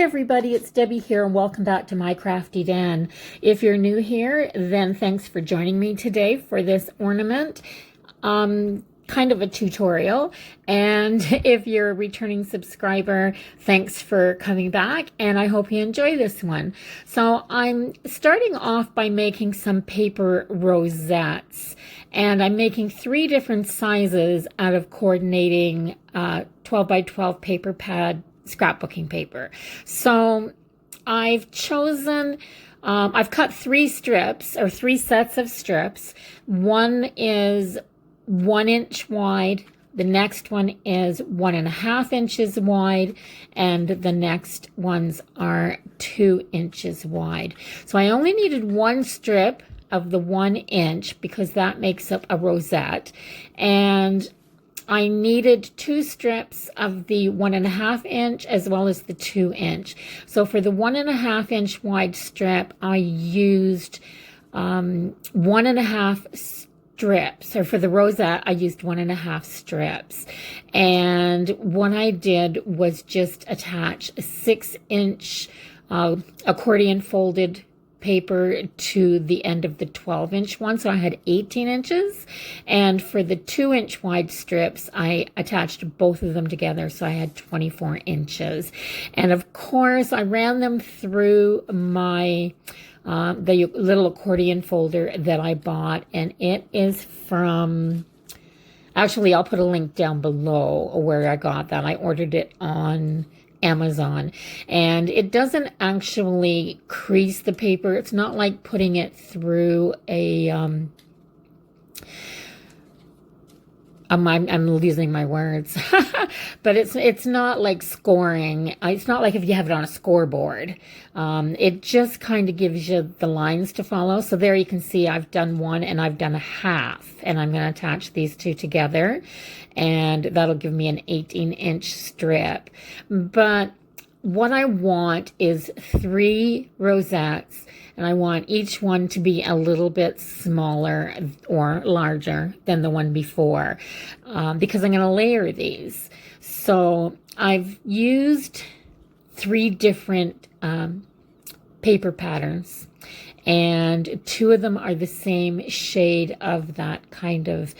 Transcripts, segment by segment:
everybody, it's Debbie here and welcome back to My Crafty Den. If you're new here, then thanks for joining me today for this ornament, kind of a tutorial. And if you're a returning subscriber, thanks for coming back and I hope you enjoy this one. So I'm starting off by making some paper rosettes, and I'm making 3 different sizes out of coordinating 12 by 12 paper pad scrapbooking paper. So I've chosen, I've cut 3 strips or 3 sets of strips. One is 1 inch wide, the next one is 1.5 inches wide, and the next ones are 2 inches wide. So I only needed 1 strip of the 1 inch because that makes up a rosette, and I needed 2 strips of the 1.5 inch as well as the 2 inch. So for the 1.5 inch wide strip, I used 1.5 strips, or for the rosette, I used 1.5 strips. And what I did was just attach a 6-inch accordion folded paper to the end of the 12-inch one, so I had 18 inches. And for the 2-inch wide strips, I attached both of them together, so I had 24 inches. And of course, I ran them through my the little accordion folder that I bought, and it is from, actually I'll put a link down below where I got that. I ordered it on Amazon, and it doesn't actually crease the paper. It's not like putting it through a I'm losing my words, but it's not like scoring. It's not like if you have it on a scoreboard. It just kind of gives you the lines to follow. So there you can see I've done 1 and I've done a half, and I'm going to attach these 2 together, and that'll give me an 18-inch strip. But what I want is 3 rosettes, and I want each one to be a little bit smaller or larger than the one before, because I'm going to layer these. So I've used 3 different paper patterns, and 2 of them are the same shade of that kind of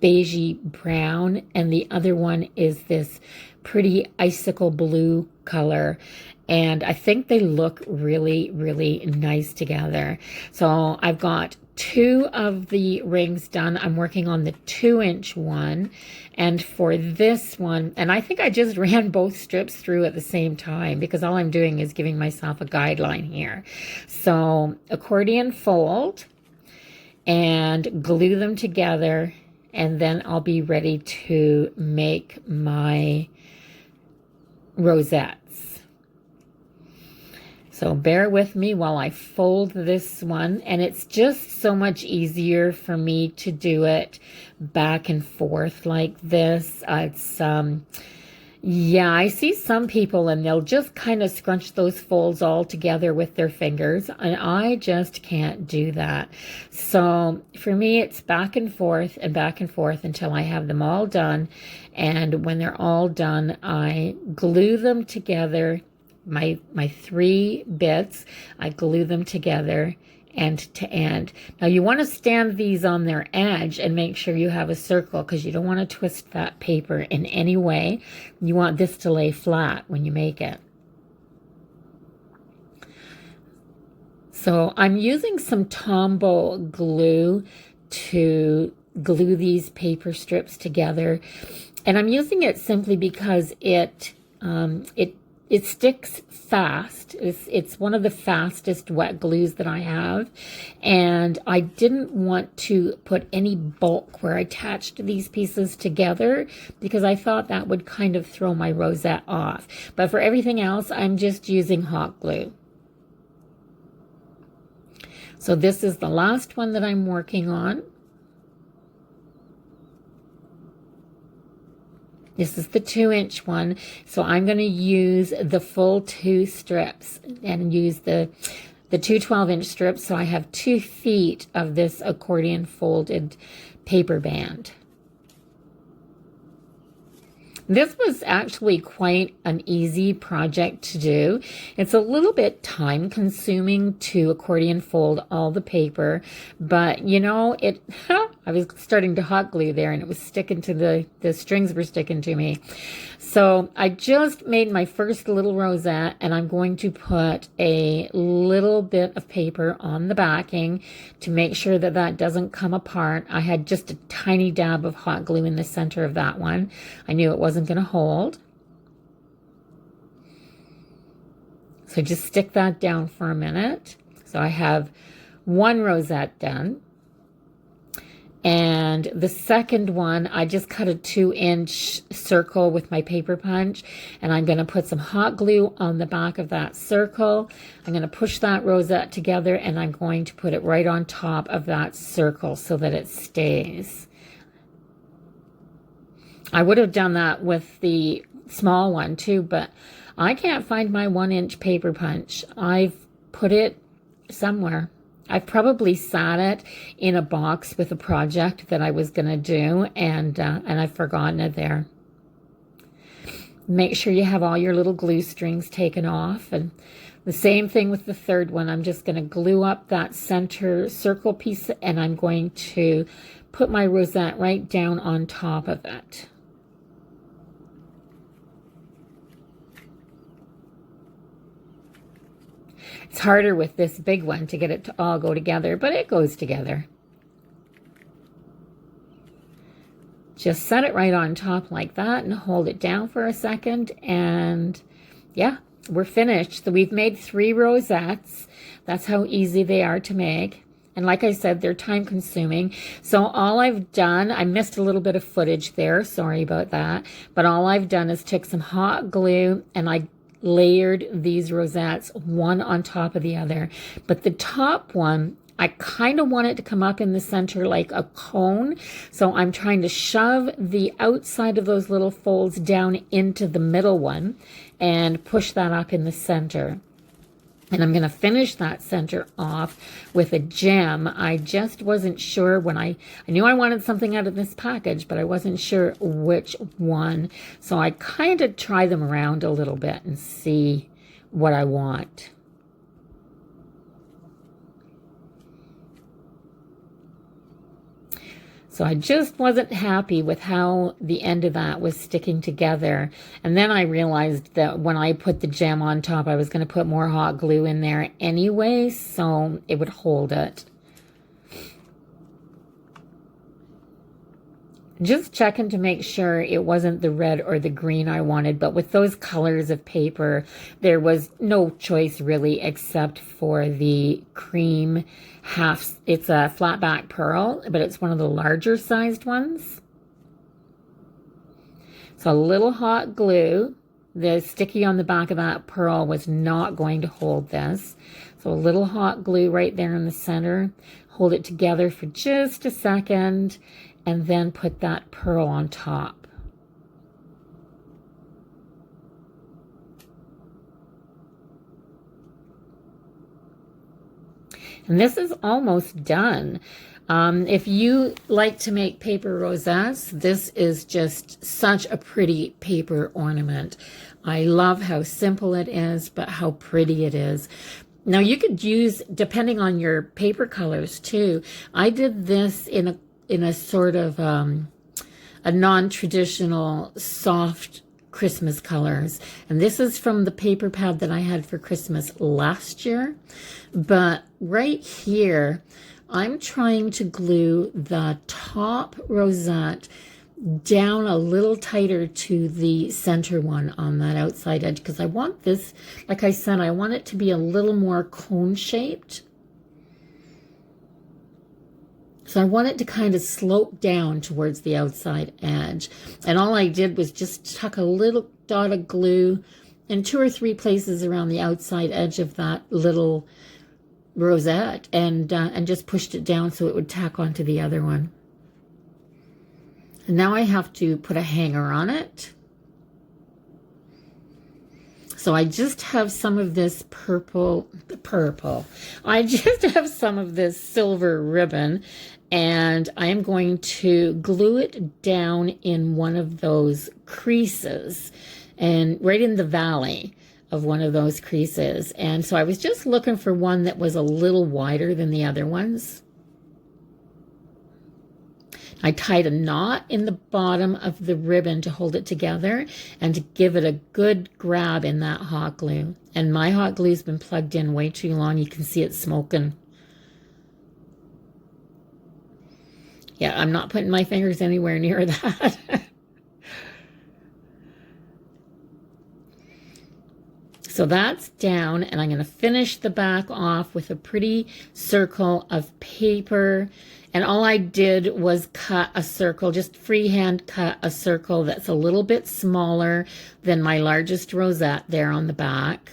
beigey brown, and the other one is this pretty icicle blue color, and I think they look really, really nice together. So I've got 2 of the rings done. I'm working on the 2-inch one, and for this one, and I think I just ran both strips through at the same time because all I'm doing is giving myself a guideline here. So accordion fold and glue them together, and then I'll be ready to make my rosettes. So bear with me while I fold this one, and it's just so much easier for me to do it back and forth like this. Yeah, I see some people and they'll just kind of scrunch those folds all together with their fingers, and I just can't do that. So for me, it's back and forth until I have them all done. And when they're all done, I glue them together. My 3 bits, I glue them together end to end. Now you want to stand these on their edge and make sure you have a circle, because you don't want to twist that paper in any way. You want this to lay flat when you make it. So I'm using some Tombow glue to glue these paper strips together, and I'm using it simply because it sticks fast. It's one of the fastest wet glues that I have, and I didn't want to put any bulk where I attached these pieces together because I thought that would kind of throw my rosette off. But for everything else, I'm just using hot glue. So this is the last one that I'm working on. This is the 2-inch one, so I'm going to use the full 2 strips and use the 2 12-inch strips, so I have 2 feet of this accordion folded paper band. This was actually quite an easy project to do. It's a little bit time consuming to accordion fold all the paper, but you know, I was starting to hot glue there and it was sticking to the strings were sticking to me. So I just made my first little rosette and I'm going to put a little bit of paper on the backing to make sure that that doesn't come apart. I had just a tiny dab of hot glue in the center of that one. I knew it wasn't going to hold. So just stick that down for a minute. So I have one rosette done. And the second one, I just cut a 2-inch circle with my paper punch, and I'm going to put some hot glue on the back of that circle. I'm going to push that rosette together, and I'm going to put it right on top of that circle so that it stays. I would have done that with the small one too, but I can't find my 1-inch paper punch. I've put it somewhere. I've probably sat it in a box with a project that I was going to do, and I've forgotten it there. Make sure you have all your little glue strings taken off, and the same thing with the third one. I'm just going to glue up that center circle piece, and I'm going to put my rosette right down on top of it. It's harder with this big one to get it to all go together, but it goes together. Just set it right on top like that and hold it down for a second, and yeah, we're finished. So we've made 3 rosettes. That's how easy they are to make. And like I said, they're time consuming. So all I've done, I missed a little bit of footage there, sorry about that, but all I've done is took some hot glue and I layered these rosettes one on top of the other. But the top one, I kind of want it to come up in the center like a cone. So I'm trying to shove the outside of those little folds down into the middle one and push that up in the center. And I'm going to finish that center off with a gem. I just wasn't sure when I knew I wanted something out of this package, but I wasn't sure which one. So I kind of try them around a little bit and see what I want. So I just wasn't happy with how the end of that was sticking together. And then I realized that when I put the gem on top, I was going to put more hot glue in there anyway, so it would hold it. Just checking to make sure it wasn't the red or the green I wanted, but with those colors of paper, there was no choice really except for the cream half. It's a flat back pearl, but it's one of the larger sized ones. So a little hot glue. The sticky on the back of that pearl was not going to hold this. So a little hot glue right there in the center. Hold it together for just a second, and then put that pearl on top. And this is almost done. If you like to make paper rosettes, this is just such a pretty paper ornament. I love how simple it is, but how pretty it is. Now you could use, depending on your paper colors too. I did this in a sort of a non-traditional soft Christmas colors. And this is from the paper pad that I had for Christmas last year. But right here, I'm trying to glue the top rosette down a little tighter to the center one on that outside edge, because I want this, like I said, I want it to be a little more cone shaped. So I want it to kind of slope down towards the outside edge. And all I did was just tuck a little dot of glue in 2 or 3 places around the outside edge of that little rosette, and just pushed it down so it would tack onto the other one. And now I have to put a hanger on it. So I just have some of this purple. I just have some of this silver ribbon, and I am going to glue it down in one of those creases, and right in the valley of one of those creases. And so I was just looking for one that was a little wider than the other ones. I tied a knot in the bottom of the ribbon to hold it together and to give it a good grab in that hot glue. And my hot glue's been plugged in way too long. You can see it smoking. Yeah, I'm not putting my fingers anywhere near that. So that's down, and I'm going to finish the back off with a pretty circle of paper. And all I did was cut a circle, just freehand cut a circle that's a little bit smaller than my largest rosette there on the back.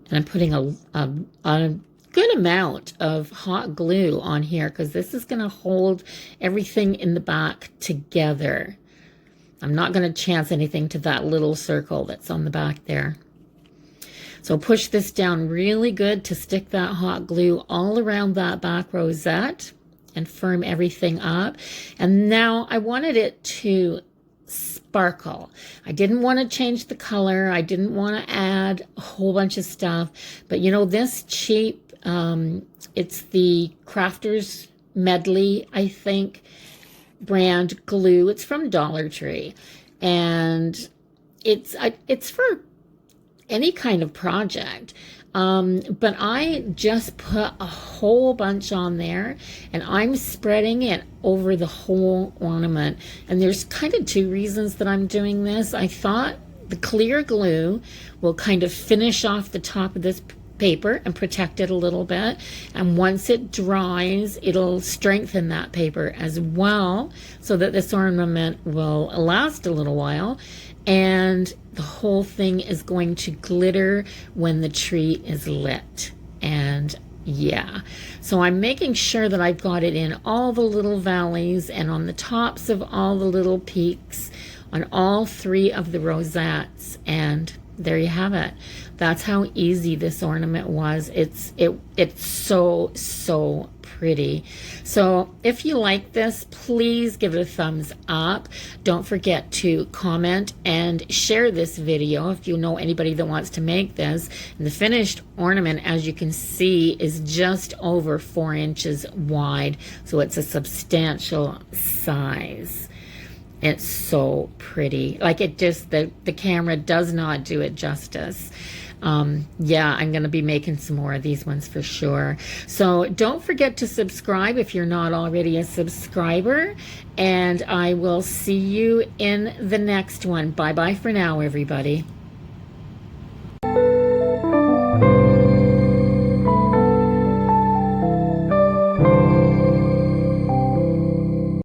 And I'm putting a good amount of hot glue on here because this is going to hold everything in the back together. I'm not going to chance anything to that little circle that's on the back there. So push this down really good to stick that hot glue all around that back rosette and firm everything up. And now I wanted it to sparkle. I didn't want to change the color. I didn't want to add a whole bunch of stuff. But you know, this cheap, it's the Crafters Medley, I think, brand glue. It's from Dollar Tree, and it's for any kind of project, but I just put a whole bunch on there, and I'm spreading it over the whole ornament. And there's kind of two reasons that I'm doing this. I thought the clear glue will kind of finish off the top of this paper and protect it a little bit, and once it dries, it'll strengthen that paper as well, so that this ornament will last a little while, and the whole thing is going to glitter when the tree is lit. And yeah, so I'm making sure that I've got it in all the little valleys and on the tops of all the little peaks on all three of the rosettes, and there you have it. That's how easy this ornament was. It's so pretty. So if you like this, please give it a thumbs up. Don't forget to comment and share this video if you know anybody that wants to make this. And the finished ornament, as you can see, is just over 4 inches wide, so it's a substantial size. It's so pretty. Like, it just, the camera does not do it justice. Yeah, I'm going to be making some more of these ones for sure. So don't forget to subscribe if you're not already a subscriber. And I will see you in the next one. Bye-bye for now, everybody.